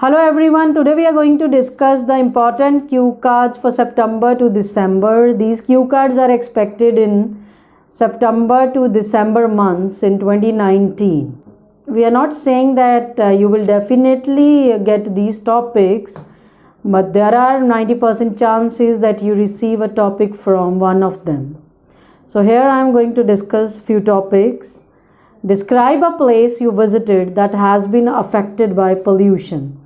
Hello everyone, today we are going to discuss the important cue cards for September to December. These cue cards are expected in September to December months in 2019. We are not saying that you will definitely get these topics, but there are 90% chances that you receive a topic from one of them. So here I am going to discuss few topics. Describe a place you visited that has been affected by pollution.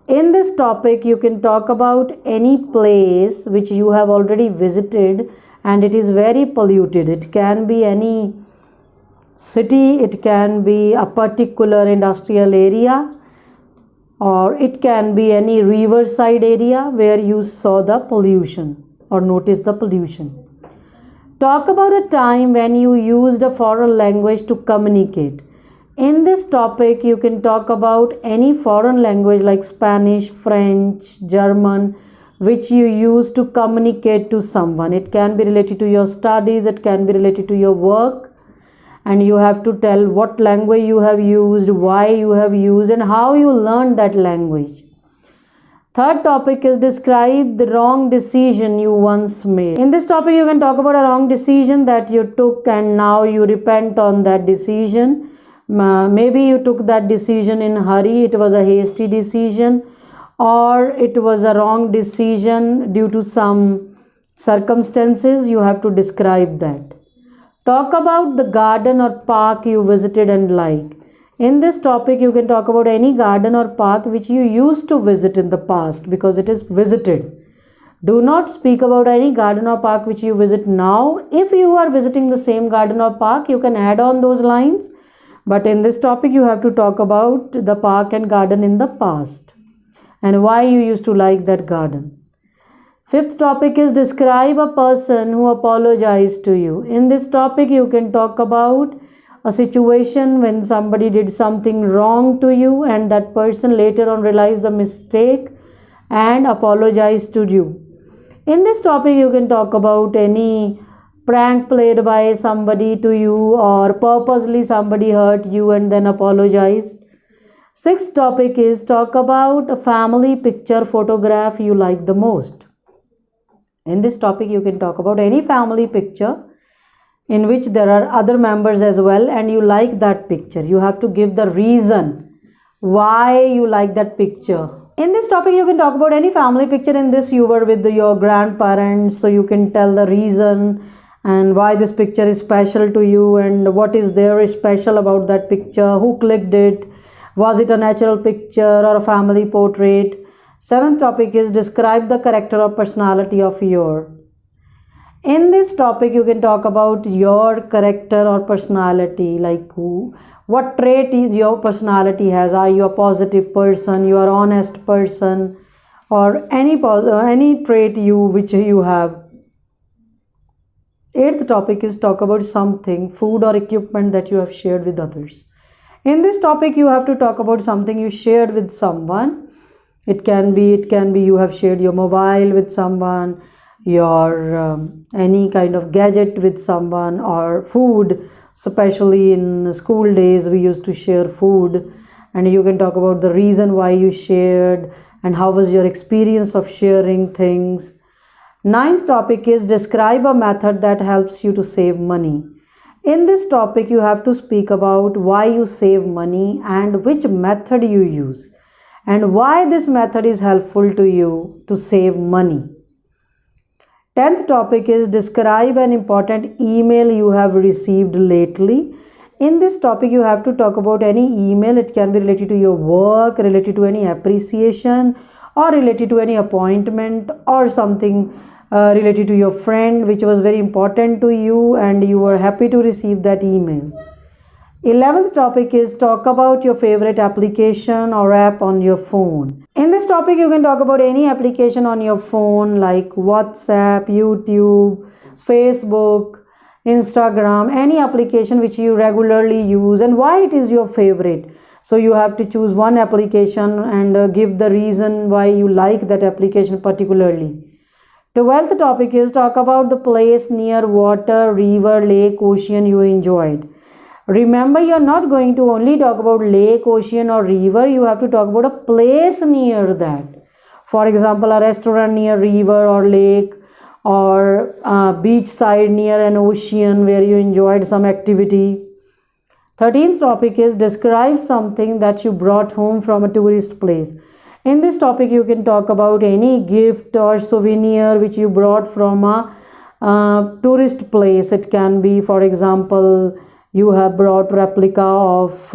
In this topic, you can talk about any place which you have already visited and it is very polluted. It can be any city, it can be a particular industrial area, or it can be any riverside area where you saw the pollution or noticed the pollution. Talk about a time when you used a foreign language to communicate. In this topic, you can talk about any foreign language like Spanish, French, German, which you use to communicate to someone. It can be related to your studies, it can be related to your work, and you have to tell what language you have used, why you have used, and how you learned that language. Third topic is describe the wrong decision you once made. In this topic, you can talk about a wrong decision that you took and now you repent on that decision. Maybe you took that decision in a hurry, it was a hasty decision, or it was a wrong decision due to some circumstances. You have to describe that. Talk about the garden or park you visited and like. In this topic, you can talk about any garden or park which you used to visit in the past because it is visited. Do not speak about any garden or park which you visit now. If you are visiting the same garden or park, you can add on those lines. But in this topic, you have to talk about the park and garden in the past and why you used to like that garden. Fifth topic is describe a person who apologized to you. In this topic, you can talk about a situation when somebody did something wrong to you and that person later on realized the mistake and apologized to you. In this topic, you can talk about any prank played by somebody to you or purposely somebody hurt you and then apologized. Sixth topic is talk about a family picture photograph you like the most. In this topic, you can talk about any family picture in which there are other members as well and you like that picture. You have to give the reason why you like that picture. In this topic, you can talk about any family picture. In this, you were with your grandparents, so you can tell the reason and why this picture is special to you and what is there special about that picture, who clicked it, was it a natural picture or a family portrait. Seventh topic is describe the character or personality of your. In this topic, you can talk about your character or personality, like what trait your personality has. Are you a positive person, you are honest person, or any trait which you have. Eighth topic is talk about something, food or equipment that you have shared with others. In this topic, you have to talk about something you shared with someone. It can be you have shared your mobile with someone, your any kind of gadget with someone, or food. Especially in school days, we used to share food, and you can talk about the reason why you shared and how was your experience of sharing things. Ninth topic is describe a method that helps you to save money. In this topic, you have to speak about why you save money and which method you use and why this method is helpful to you to save money. 10th topic is describe an important email you have received lately. In this topic, you have to talk about any email. It can be related to your work, related to any appreciation, or related to any appointment, or something related to your friend which was very important to you and you were happy to receive that email. 11th topic is talk about your favorite application or app on your phone. In this topic, you can talk about any application on your phone like WhatsApp, YouTube, Facebook, Instagram, any application which you regularly use and why it is your favorite. So you have to choose one application and give the reason why you like that application particularly. 12th topic is talk about the place near water, river, lake, ocean you enjoyed. Remember, you are not going to only talk about lake, ocean or river. You have to talk about a place near that. For example, a restaurant near river or lake, or beach side near an ocean where you enjoyed some activity. 13th topic is describe something that you brought home from a tourist place. In this topic, you can talk about any gift or souvenir which you brought from a tourist place. It can be, for example, you have brought replica of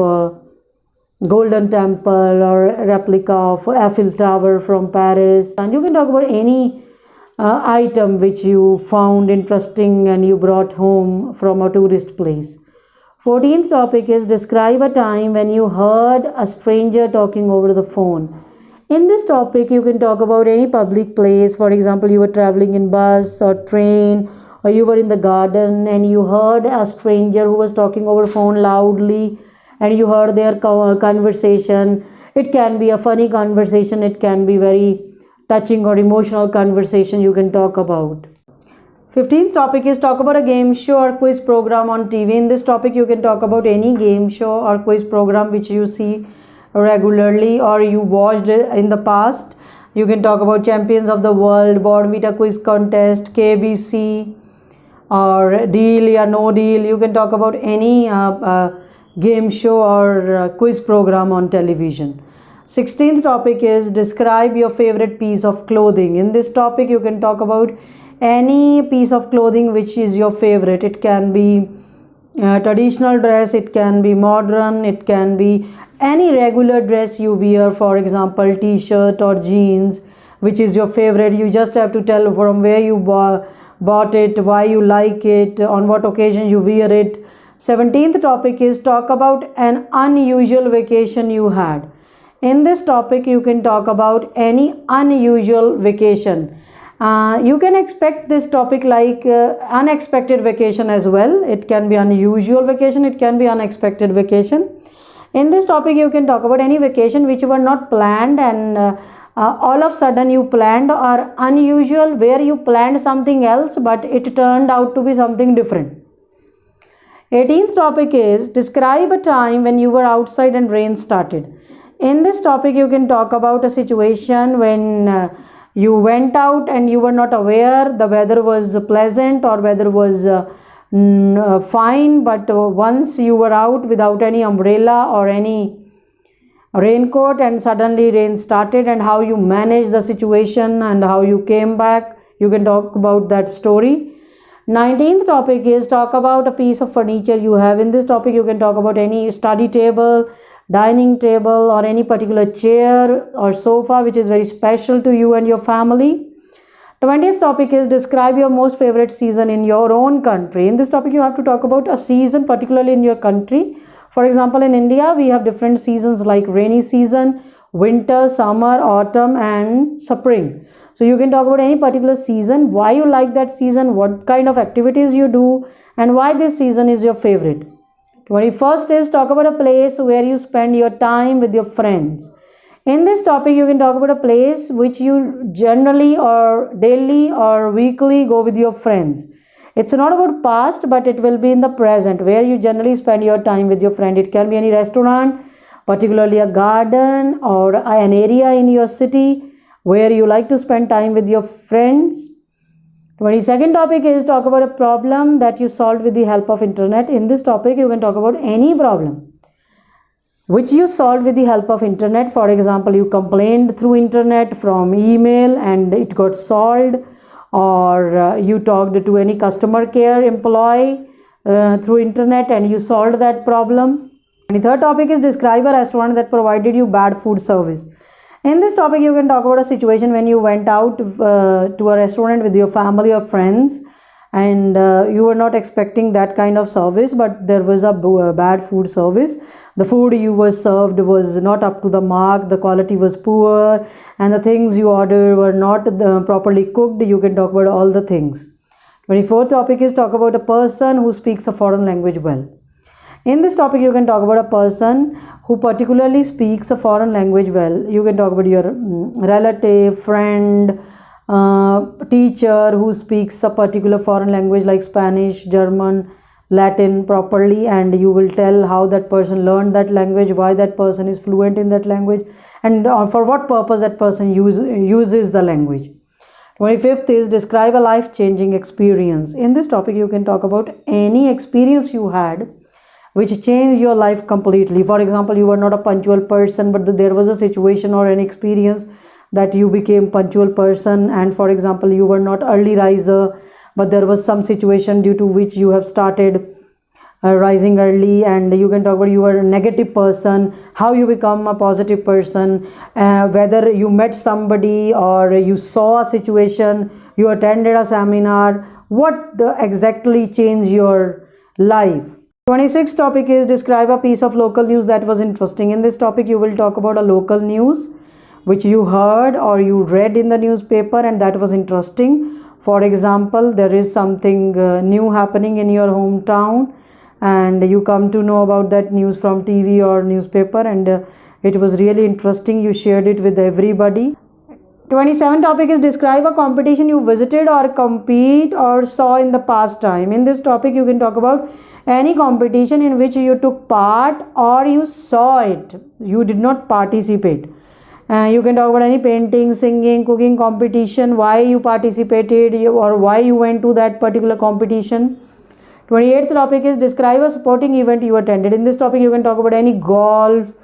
Golden Temple or replica of Eiffel Tower from Paris, and you can talk about any item which you found interesting and you brought home from a tourist place. 14th topic is describe a time when you heard a stranger talking over the phone. In this topic, you can talk about any public place. For example, you were traveling in bus or train, or you were in the garden and you heard a stranger who was talking over phone loudly, and you heard their conversation. It can be a funny conversation, it can be very touching or emotional conversation you can talk about. 15th topic is talk about a game show or quiz program on TV. In this topic, you can talk about any game show or quiz program which you see regularly or you watched in the past. You can talk about Champions of the World, Bournvita Quiz Contest, KBC, or Deal or No Deal. You can talk about any game show or quiz program on television. 16th topic is describe your favorite piece of clothing. In this topic, you can talk about any piece of clothing which is your favorite. It can be traditional dress, it can be modern, it can be any regular dress you wear, for example t-shirt or jeans, which is your favorite. You just have to tell from where you bought it, why you like it, on what occasion you wear it. 17th topic is talk about an unusual vacation you had. In this topic, you can talk about any unusual vacation. You can expect this topic like unexpected vacation as well. It can be unusual vacation, it can be unexpected vacation. In this topic, you can talk about any vacation which were not planned and all of a sudden you planned, or unusual where you planned something else but it turned out to be something different. 18th topic is describe a time when you were outside and rain started. In this topic, you can talk about a situation when you went out and you were not aware the weather was pleasant or weather was fine, but once you were out without any umbrella or any raincoat and suddenly rain started, and how you managed the situation and how you came back. You can talk about that story. 19th topic is talk about a piece of furniture you have. In this topic, you can talk about any study table, dining table, or any particular chair or sofa which is very special to you and your family. 20th topic is describe your most favorite season in your own country. In this topic, you have to talk about a season particularly in your country. For example, in India, we have different seasons like rainy season, winter, summer, autumn and spring. So you can talk about any particular season, why you like that season, what kind of activities you do, and why this season is your favorite. 21st is talk about a place where you spend your time with your friends. In this topic, you can talk about a place which you generally or daily or weekly go with your friends. It's not about past, but it will be in the present where you generally spend your time with your friend. It can be any restaurant, particularly a garden or an area in your city where you like to spend time with your friends. 22nd topic is talk about a problem that you solved with the help of internet. In this topic, you can talk about any problem which you solved with the help of internet. For example, you complained through internet from email and it got solved, or you talked to any customer care employee through internet and you solved that problem. 23rd topic is describe a restaurant that provided you bad food service. In this topic, you can talk about a situation when you went out to a restaurant with your family or friends and you were not expecting that kind of service, but there was a bad food service. The food you were served was not up to the mark, the quality was poor, and the things you ordered were not properly cooked. You can talk about all the things. 24th topic is talk about a person who speaks a foreign language well. In this topic, you can talk about a person who particularly speaks a foreign language well. You can talk about your relative, friend, teacher who speaks a particular foreign language like Spanish, German, Latin properly, and you will tell how that person learned that language, why that person is fluent in that language, and for what purpose that person uses the language. 25th is describe a life-changing experience. In this topic, you can talk about any experience you had which changed your life completely. For example, you were not a punctual person, but there was a situation or an experience that you became punctual person. And for example, you were not early riser, but there was some situation due to which you have started rising early. And you can talk about you were a negative person, how you become a positive person, whether you met somebody or you saw a situation, you attended a seminar, what exactly changed your life. 26th topic is describe a piece of local news that was interesting. In this topic, you will talk about a local news which you heard or you read in the newspaper and that was interesting. For example, there is something new happening in your hometown and you come to know about that news from TV or newspaper, and it was really interesting. You shared it with everybody. 27th topic is describe a competition you visited or compete or saw in the past time. In this topic, you can talk about any competition in which you took part or you saw it, you did not participate. You can talk about any painting, singing, cooking competition, why you participated or why you went to that particular competition. 28th topic is describe a sporting event you attended. In this topic, you can talk about any golf,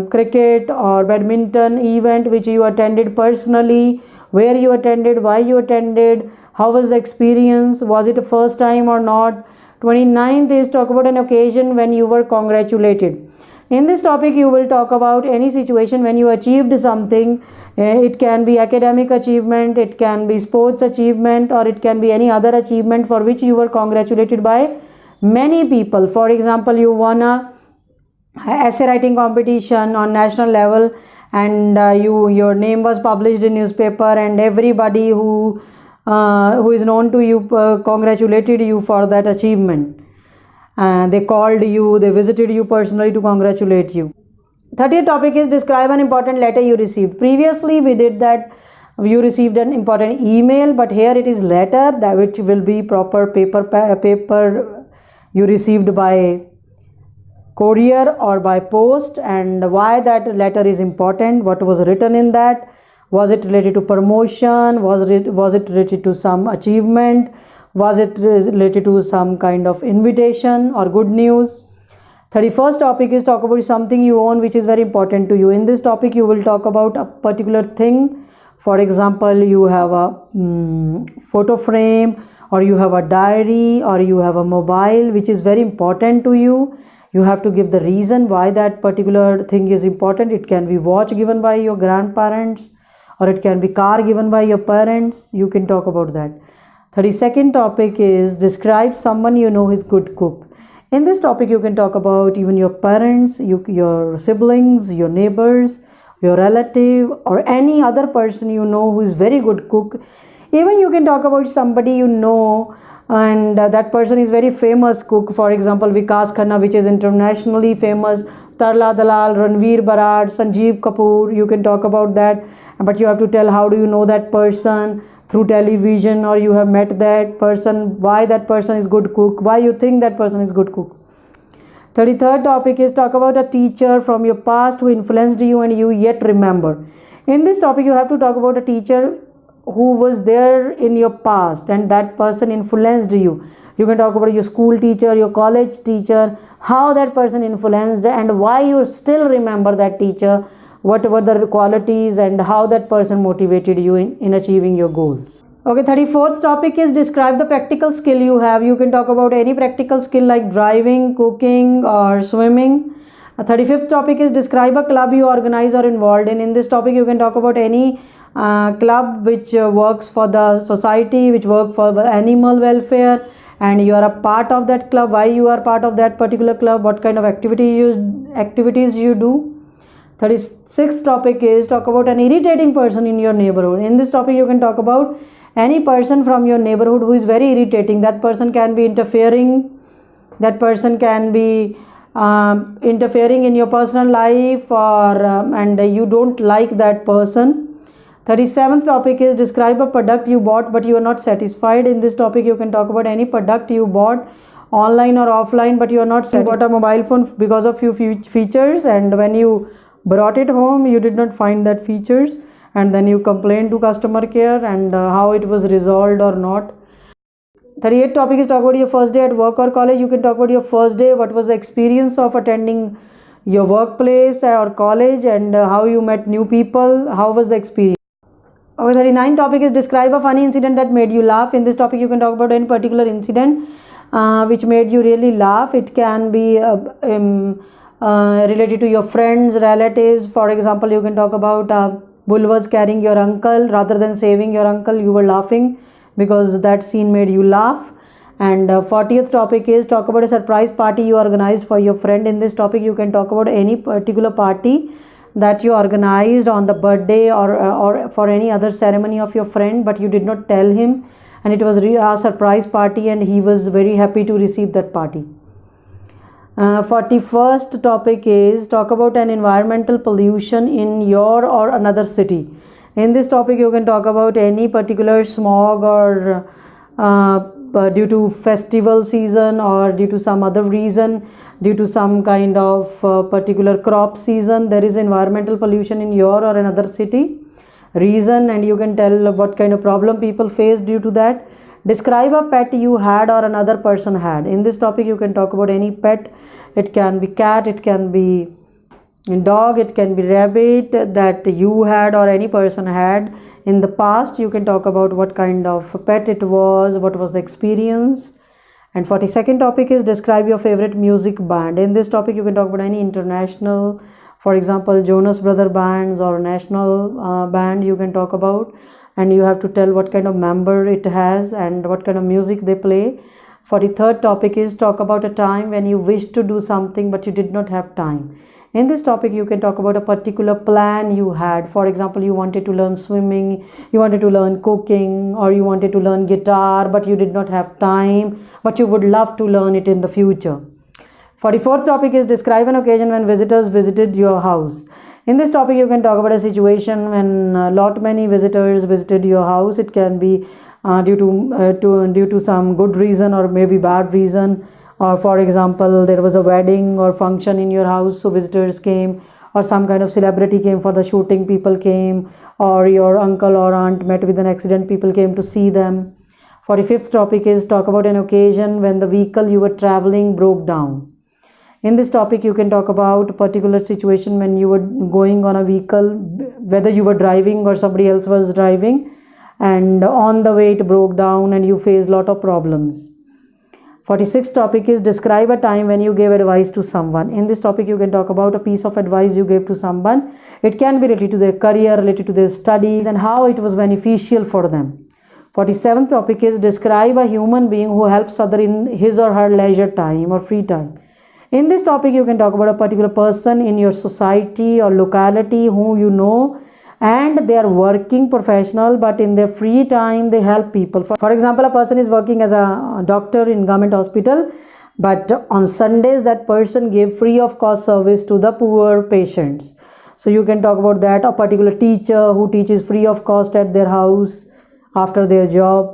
cricket or badminton event which you attended personally, where you attended, why you attended, how was the experience, was it a first time or not. 29th is talk about an occasion when you were congratulated. In this topic, you will talk about any situation when you achieved something. It can be academic achievement, it can be sports achievement, or it can be any other achievement for which you were congratulated by many people. For example, you won a essay writing competition on national level and your name was published in newspaper and everybody who is known to you congratulated you for that achievement. They called you, they visited you personally to congratulate you. 30th topic is describe an important letter you received. Previously we did that you received an important email, but here it is letter, that which will be proper paper you received by courier or by post, and why that letter is important, what was written in that, was it related to promotion, was it related to some achievement, was it related to some kind of invitation or good news. 31st topic is talk about something you own which is very important to you. In this topic, you will talk about a particular thing. For example, you have a photo frame, or you have a diary, or you have a mobile which is very important to you. You have to give the reason why that particular thing is important. It can be watch given by your grandparents, or it can be car given by your parents. You can talk about that. 32nd topic is describe someone you know is good cook. In this topic, you can talk about even your parents, your siblings, your neighbors, your relative, or any other person you know who is very good cook. Even you can talk about somebody you know and that person is very famous cook. For example, Vikas Khanna, which is internationally famous, Tarla Dalal, Ranveer Barad, Sanjeev Kapoor. You can talk about that, but you have to tell how do you know that person, through television, or you have met that person, why that person is good cook, why you think that person is good cook. 33rd topic is talk about a teacher from your past who influenced you and you yet remember. In this topic, you have to talk about a teacher who was there in your past and that person influenced you. You can talk about your school teacher, your college teacher, how that person influenced and why you still remember that teacher, what were the qualities and how that person motivated you in achieving your goals. Okay, 34th topic is describe the practical skill you have. You can talk about any practical skill like driving, cooking or swimming. 35th topic is describe a club you organize or involved in. In this topic, you can talk about any club which works for the society, which work for the animal welfare, and you are a part of that club, why you are part of that particular club, what kind of activities you do. 36th topic is talk about an irritating person in your neighborhood. In this topic, you can talk about any person from your neighborhood who is very irritating. That person can be interfering, that person can be interfering in your personal life, or and you don't like that person. 37th topic is describe a product you bought but you are not satisfied. In this topic, you can talk about any product you bought online or offline, but you are not satisfied. You got a mobile phone because of few features, and when you brought it home you did not find that features, and then you complained to customer care, and how it was resolved or not. 38th topic is talk about your first day at work or college. You can talk about your first day, what was the experience of attending your workplace or college, and how you met new people, how was the experience. Okay, 39th topic is describe a funny incident that made you laugh. In this topic you can talk about any particular incident which made you really laugh. It can be related to your friends, relatives. For example, you can talk about bull was carrying your uncle, rather than saving your uncle you were laughing because that scene made you laugh. And 40th topic is talk about a surprise party you organized for your friend. In this topic you can talk about any particular party that you organized on the birthday or for any other ceremony of your friend, but you did not tell him, and it was a surprise party and he was very happy to receive that party. 41st topic is talk about an environmental pollution in your or another city. In this topic you can talk about any particular smog or due to festival season or due to some other reason, due to some kind of particular crop season, there is environmental pollution in your or another city reason, and you can tell what kind of problem people face due to that. Describe a pet you had or another person had. In this topic you can talk about any pet. It can be cat, it can be dog, it can be rabbit that you had or any person had in the past. You can talk about what kind of pet it was, what was the experience. And 42nd topic is describe your favorite music band. In this topic you can talk about any international, for example Jonas Brother bands or national band you can talk about, and you have to tell what kind of member it has and what kind of music they play. 43rd topic is talk about a time when you wished to do something but you did not have time. In this topic you can talk about a particular plan you had. For example, you wanted to learn swimming, you wanted to learn cooking, or you wanted to learn guitar but you did not have time, but you would love to learn it in the future. 44th topic is describe an occasion when visitors visited your house. In this topic you can talk about a situation when lot many visitors visited your house. It can be due to some good reason or maybe bad reason, or for example there was a wedding or function in your house so visitors came, or some kind of celebrity came for the shooting, people came, or your uncle or aunt met with an accident, people came to see them. 45th topic is talk about an occasion when the vehicle you were traveling broke down. In this topic you can talk about a particular situation when you were going on a vehicle, whether you were driving or somebody else was driving, and on the way it broke down and you faced lot of problems. 46th topic is describe a time when you gave advice to someone. In this topic you can talk about a piece of advice you gave to someone. It can be related to their career, related to their studies, and how it was beneficial for them. 47th topic is describe a human being who helps other in his or her leisure time or free time. In this topic you can talk about a particular person in your society or locality who you know, and they are working professional but in their free time they help people. For example, a person is working as a doctor in government hospital, but on Sundays that person gave free of cost service to the poor patients. So you can talk about that. A particular teacher who teaches free of cost at their house after their job.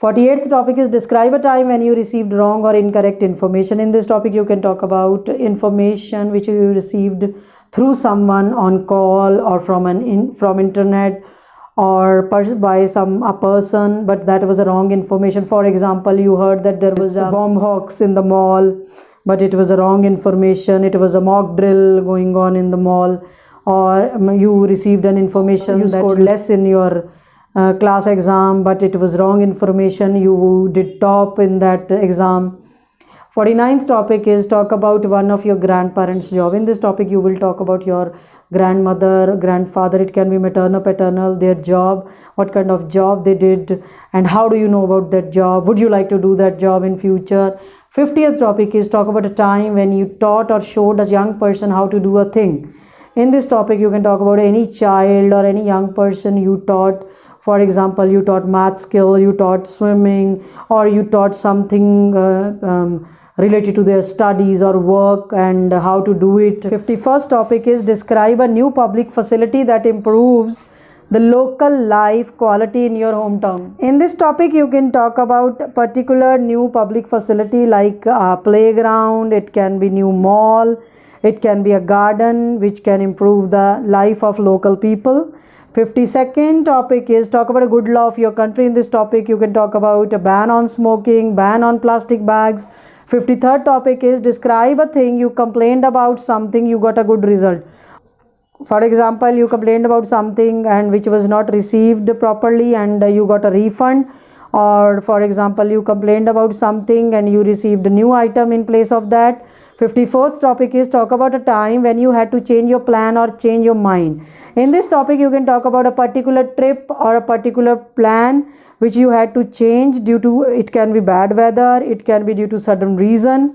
48th topic is describe a time when you received wrong or incorrect information. In this topic you can talk about information which you received through someone on call or from internet or by a person, but that was a wrong information. For example, you heard that there was a bomb hoax in the mall, but it was a wrong information. It was a mock drill going on in the mall, or you received an information you scored less in your class exam, but it was wrong information. You did top in that exam. 49th topic is talk about one of your grandparents' job. In this topic you will talk about your grandmother, grandfather, it can be maternal, paternal, their job, what kind of job they did and how do you know about that job, would you like to do that job in future. 50th topic is talk about a time when you taught or showed a young person how to do a thing. In this topic you can talk about any child or any young person you taught. For example, you taught math skill, you taught swimming, or you taught something related to their studies or work and how to do it. 51st topic is describe a new public facility that improves the local life quality in your hometown. In this topic, you can talk about a particular new public facility like a playground, it can be new mall, it can be a garden which can improve the life of local people. 52nd topic is talk about a good law of your country. In this topic, you can talk about a ban on smoking, ban on plastic bags. 53rd topic is describe a thing you complained about something, you got a good result. For example, you complained about something and which was not received properly and you got a refund. Or for example, you complained about something and you received a new item in place of that. 54th topic is talk about a time when you had to change your plan or change your mind. In this topic, you can talk about a particular trip or a particular plan which you had to change due to, it can be bad weather, it can be due to sudden reason.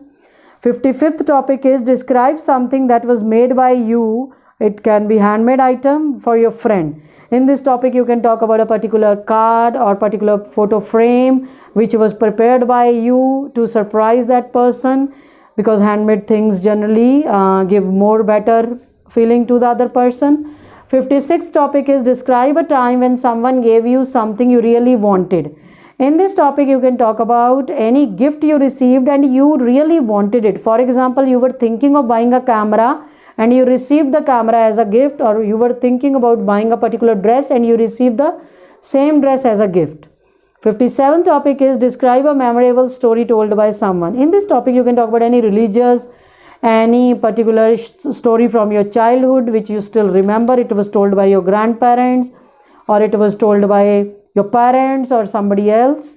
55th topic is describe something that was made by you. It can be handmade item for your friend. In this topic, you can talk about a particular card or particular photo frame which was prepared by you to surprise that person, because handmade things generally give more better feeling to the other person. 56th topic is describe a time when someone gave you something you really wanted. In this topic, you can talk about any gift you received and you really wanted it. For example, you were thinking of buying a camera and you received the camera as a gift, or you were thinking about buying a particular dress and you received the same dress as a gift. 57th topic is describe a memorable story told by someone. In this topic, you can talk about any religious, any particular story from your childhood which you still remember. It was told by your grandparents or it was told by your parents or somebody else.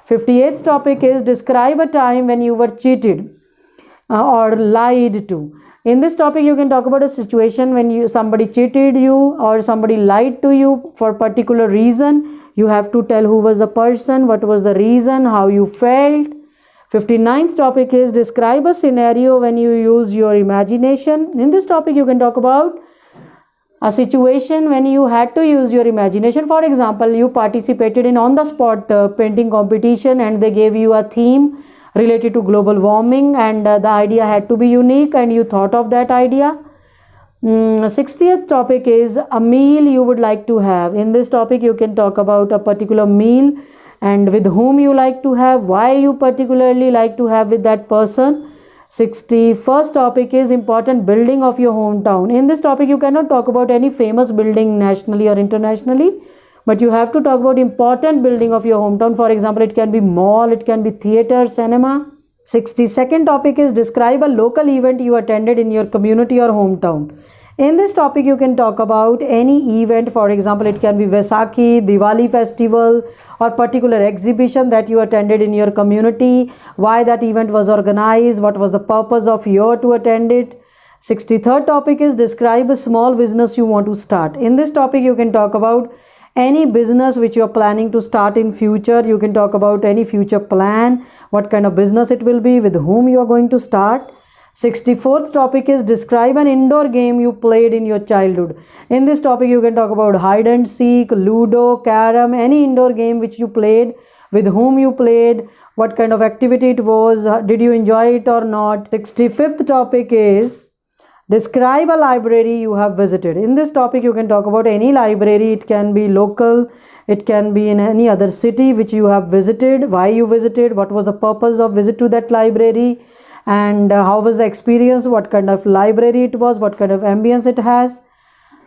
58th topic is describe a time when you were cheated or lied to. In this topic, you can talk about a situation when somebody cheated you or somebody lied to you for a particular reason. You have to tell who was the person, what was the reason, how you felt. 59th topic is describe a scenario when you use your imagination. In this topic, you can talk about a situation when you had to use your imagination. For example, you participated in on-the-spot painting competition and they gave you a theme related to global warming and the idea had to be unique and you thought of that idea. 60th topic is a meal you would like to have. In this topic, you can talk about a particular meal and with whom you like to have, why you particularly like to have with that person. 61st topic is important building of your hometown. In this topic, you cannot talk about any famous building nationally or internationally, but you have to talk about important building of your hometown. For example, it can be mall, it can be theater, cinema. 62nd topic is describe a local event you attended in your community or hometown. In this topic, you can talk about any event. For example, it can be Vaisakhi, Diwali festival or particular exhibition that you attended in your community, why that event was organized, what was the purpose of your to attend it. 63rd topic is describe a small business you want to start. In this topic, you can talk about any business which you are planning to start in future. You can talk about any future plan, what kind of business it will be, with whom you are going to start. 64th topic is describe an indoor game you played in your childhood. In this topic, you can talk about hide and seek, ludo, carom, any indoor game which you played, with whom you played, what kind of activity it was, did you enjoy it or not. 65th topic is describe a library you have visited. In this topic, you can talk about any library. It can be local, it can be in any other city which you have visited, why you visited, what was the purpose of visit to that library, and how was the experience, what kind of library it was, what kind of ambience it has.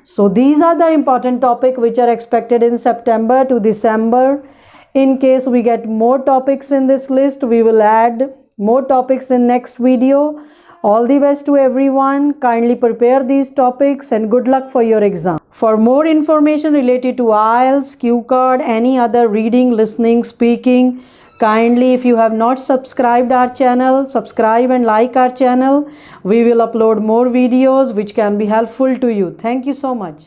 So these are the important topics which are expected in September to December. In case we get more topics in this list, we will add more topics in next video. All the best to everyone. Kindly prepare these topics and good luck for your exam. For more information related to IELTS, QCard, any other reading, listening, speaking, kindly, if you have not subscribed our channel, subscribe and like our channel. We will upload more videos which can be helpful to you. Thank you so much.